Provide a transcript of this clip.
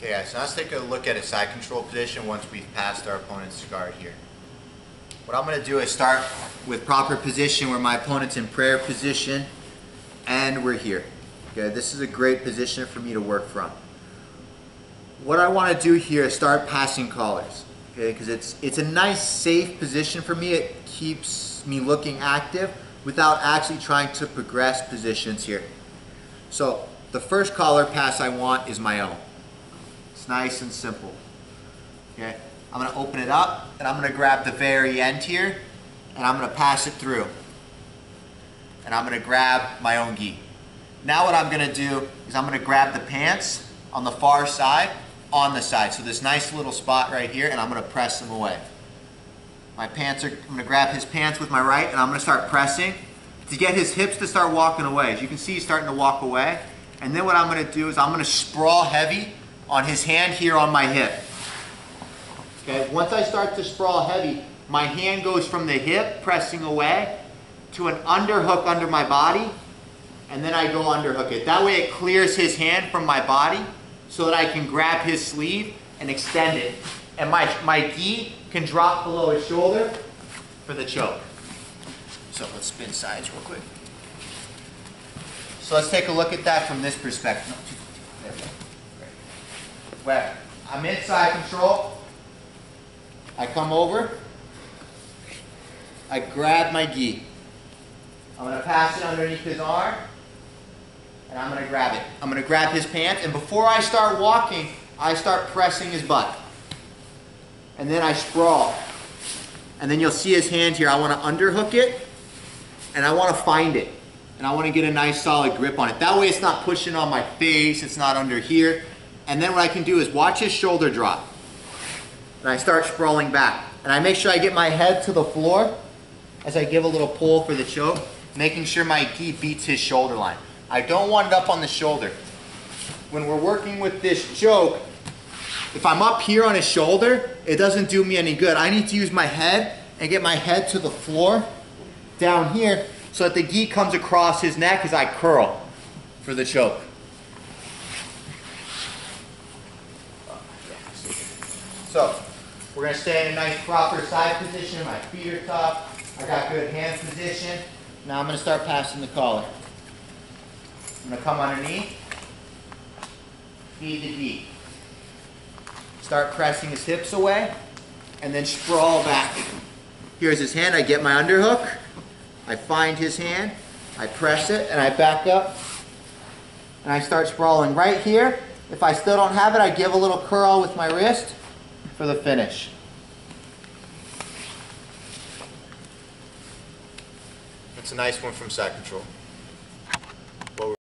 Okay guys, so let's take a look at a side control position once we've passed our opponent's guard here. What I'm going to do is start with proper position where my opponent's in prayer position and we're here. Okay, this is a great position for me to work from. What I want to do here is start passing collars, okay, because it's a nice safe position for me. It keeps me looking active without actually trying to progress positions here. So the first collar pass I want is my own. It's nice and simple. Okay, I'm going to open it up and I'm going to grab the very end here and I'm going to pass it through. And I'm going to grab my own gi. Now what I'm going to do is I'm going to grab the pants on the far side, on the side. So this nice little spot right here, and I'm going to press them away. My pants are, I'm going to grab his pants with my right and I'm going to start pressing to get his hips to start walking away. As you can see, he's starting to walk away. And then what I'm going to do is I'm going to sprawl heavy on his hand here on my hip. Okay, once I start to sprawl heavy, my hand goes from the hip, pressing away, to an underhook under my body, and then I go underhook it. That way it clears his hand from my body so that I can grab his sleeve and extend it. And my gi can drop below his shoulder for the choke. So let's spin sides real quick. So let's take a look at that from this perspective. There we go. Where I'm in side control, I come over, I grab my gi. I'm going to pass it underneath his arm, and I'm going to grab it. I'm going to grab his pants, and before I start walking, I start pressing his butt. And then I sprawl. And then you'll see his hand here. I want to underhook it, and I want to find it. And I want to get a nice solid grip on it. That way it's not pushing on my face, it's not under here. And then what I can do is watch his shoulder drop. And I start sprawling back. And I make sure I get my head to the floor as I give a little pull for the choke, making sure my gi beats his shoulder line. I don't want it up on the shoulder. When we're working with this choke, if I'm up here on his shoulder, it doesn't do me any good. I need to use my head and get my head to the floor down here so that the gi comes across his neck as I curl for the choke. So we're going to stay in a nice proper side position. My feet are tough. I got good hand position. Now I'm going to start passing the collar. I'm going to come underneath, feed the gi. Start pressing his hips away, and then sprawl back. Here's his hand. I get my underhook. I find his hand. I press it, and I back up. And I start sprawling right here. If I still don't have it, I give a little curl with my wrist for the finish. That's a nice one from side control.